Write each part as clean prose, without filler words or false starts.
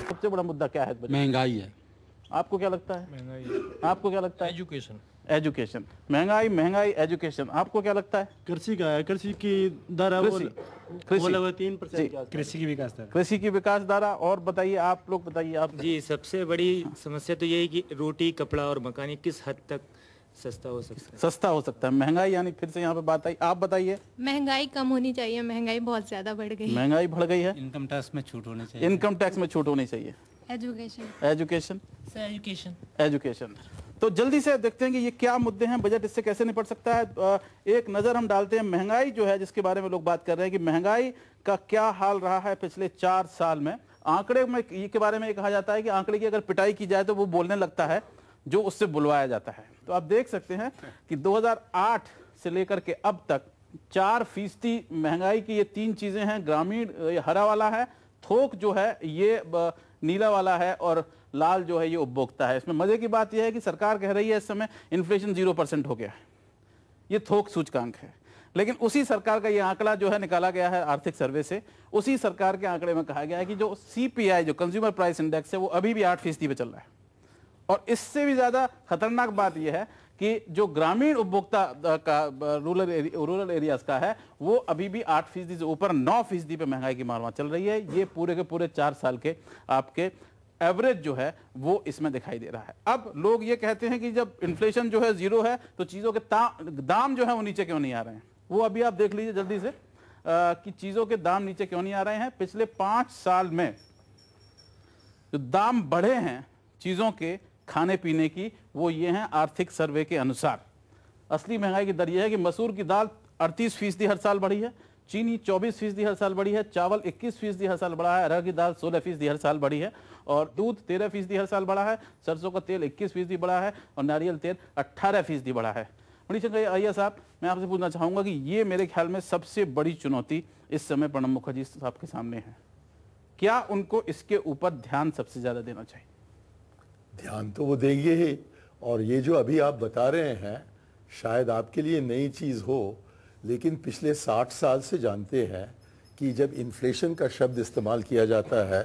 सबसे बड़ा मुद्दा क्या है? महंगाई है। आपको क्या लगता है? महंगाई। आपको क्या लगता है? एजुकेशन। एजुकेशन, महंगाई, महंगाई, एजुकेशन। आपको क्या लगता है? कृषि का है, कृषि की दर है वो लगभग 3%। कृषि की विकास दर, कृषि की विकास दर। और बताइए, आप लोग बताइए। आप जी, सबसे बड़ी समस्या तो ये है कि रोटी, कपड़ा और मकान किस हद तक सस्ता हो सकता है? सस्ता हो सकता है। महंगाई यानी फिर से यहाँ पे बात आई। आप बताइए। महंगाई कम होनी चाहिए, महंगाई बहुत ज्यादा बढ़ गई। महंगाई बढ़ गई है। इनकम टैक्स में छूट होनी चाहिए। इनकम टैक्स में छूट होनी चाहिए। एजुकेशन। एजुकेशन। एजुकेशन। एजुकेशन। तो जल्दी से देखते हैं कि ये क्या मुद्दे हैं, बजट इससे कैसे निपट सकता है। एक नज़र हम डालते हैं महंगाई जो है, जिसके बारे में लोग बात कर रहे हैं कि महंगाई का क्या हाल रहा है पिछले 4 साल में। आंकड़े में के बारे में कहा जाता है कि आंकड़े की अगर पिटाई की जाए तो वो बोलने लगता है जो उससे बुलवाया जाता है। तो आप देख सकते हैं कि 2008 से लेकर के अब तक 4% महंगाई की ये 3 चीजें हैं। ग्रामीण ये हरा वाला है, थोक जो है ये नीला वाला है, और लाल जो है ये उपभोक्ता है। इसमें मजे की बात यह है कि सरकार कह रही है इस समय इन्फ्लेशन 0% हो गया है, ये थोक सूचकांक है। लेकिन उसी सरकार का ये आंकड़ा जो है निकाला गया है आर्थिक सर्वे से, उसी सरकार के आंकड़े में कहा गया है कि जो CPI जो कंज्यूमर प्राइस इंडेक्स है वो अभी भी 8% पे चल रहा है। और इससे भी ज्यादा खतरनाक बात यह है कि जो ग्रामीण उपभोक्ता का रूरल एरियाज का है वो अभी भी 8% से ऊपर 9% पे महंगाई की मार चल रही है। ये पूरे के पूरे 4 साल के आपके एवरेज जो है वो इसमें दिखाई दे रहा है। अब लोग ये कहते हैं कि जब इन्फ्लेशन जो है 0 है तो चीजों के दाम जो है वो नीचे क्यों नहीं आ रहे हैं। वो अभी आप देख लीजिए जल्दी से कि चीजों के दाम नीचे क्यों नहीं आ रहे हैं। पिछले 5 साल में जो दाम बढ़े हैं चीजों के खाने पीने की, वो ये हैं आर्थिक सर्वे के अनुसार। असली महंगाई की दर ये है कि मसूर की दाल 38% हर साल बढ़ी है, चीनी 24% हर साल बढ़ी है, चावल 21% हर साल बढ़ा है, अरहर की दाल 16% हर साल बढ़ी है, और दूध 13% हर साल बढ़ा है, सरसों का तेल 21% बढ़ा है, और नारियल तेल 18% बढ़ा है। मणिशंकर अय्यर साहब, मैं आपसे पूछना चाहूँगा कि ये मेरे ख्याल में सबसे बड़ी चुनौती इस समय प्रणब मुखर्जी साहब के सामने है। क्या उनको इसके ऊपर ध्यान सबसे ज़्यादा देना चाहिए? ध्यान तो वो देंगे ही, और ये जो अभी आप बता रहे हैं शायद आपके लिए नई चीज़ हो, लेकिन पिछले 60 साल से जानते हैं कि जब इन्फ्लेशन का शब्द इस्तेमाल किया जाता है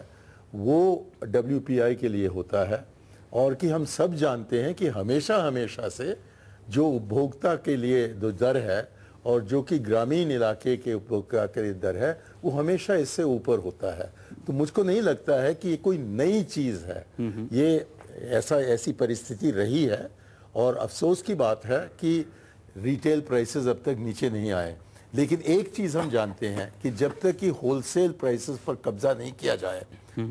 वो WPI के लिए होता है, और कि हम सब जानते हैं कि हमेशा से जो उपभोक्ता के लिए जो दर है और जो कि ग्रामीण इलाके के उपभोक्ता के लिए दर है वो हमेशा इससे ऊपर होता है। तो मुझको नहीं लगता है कि ये कोई नई चीज़ है, ये ऐसी परिस्थिति रही है। और अफसोस की बात है कि रिटेल प्राइसेस अब तक नीचे नहीं आए। लेकिन एक चीज़ हम जानते हैं कि जब तक कि होलसेल प्राइसेस पर कब्जा नहीं किया जाए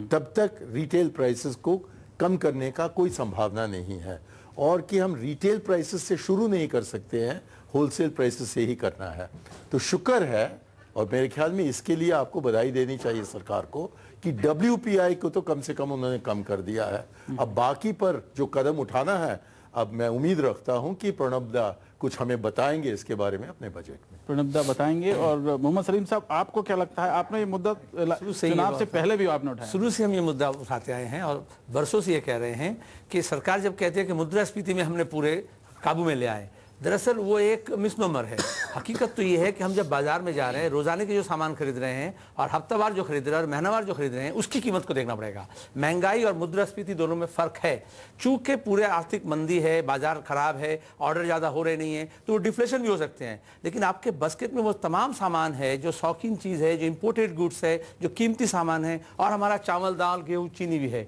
तब तक रिटेल प्राइसेस को कम करने का कोई संभावना नहीं है, और कि हम रिटेल प्राइसेस से शुरू नहीं कर सकते हैं, होलसेल प्राइसेस से ही करना है। तो शुक्र है, और मेरे ख्याल में इसके लिए आपको बधाई देनी चाहिए सरकार को कि WPI को तो कम से कम उन्होंने कम कर दिया है। अब बाकी पर जो कदम उठाना है, अब मैं उम्मीद रखता हूं कि प्रणब दा कुछ हमें बताएंगे इसके बारे में अपने बजट में। प्रणब दा बताएंगे। और मोहम्मद सलीम साहब, आपको क्या लगता है? आपने ये मुद्दा चुनाव से पहले भी आपने उठाया। शुरू से हम ये मुद्दा उठाते आए हैं और वर्षों से ये कह रहे हैं कि सरकार जब कहती है कि मुद्रास्फीति में हमने पूरे काबू में ले आए, दरअसल वो एक मिसनोमर है। हकीकत तो ये है कि हम जब बाजार में जा रहे हैं, रोजाने के जो सामान खरीद रहे हैं और हफ्तावार जो खरीद रहे हैं और महीनावार जो खरीद रहे हैं, उसकी कीमत को देखना पड़ेगा। महंगाई और मुद्रास्फीति दोनों में फर्क है। चूंकि पूरे आर्थिक मंदी है, बाजार खराब है, ऑर्डर ज़्यादा हो रहे नहीं है, तो डिफ्लेशन भी हो सकते हैं। लेकिन आपके बास्केट में वो तमाम सामान है जो शौकीन चीज़ है, जो इम्पोर्टेड गुड्स है, जो कीमती सामान है, और हमारा चावल, दाल, गेहूँ, चीनी भी है।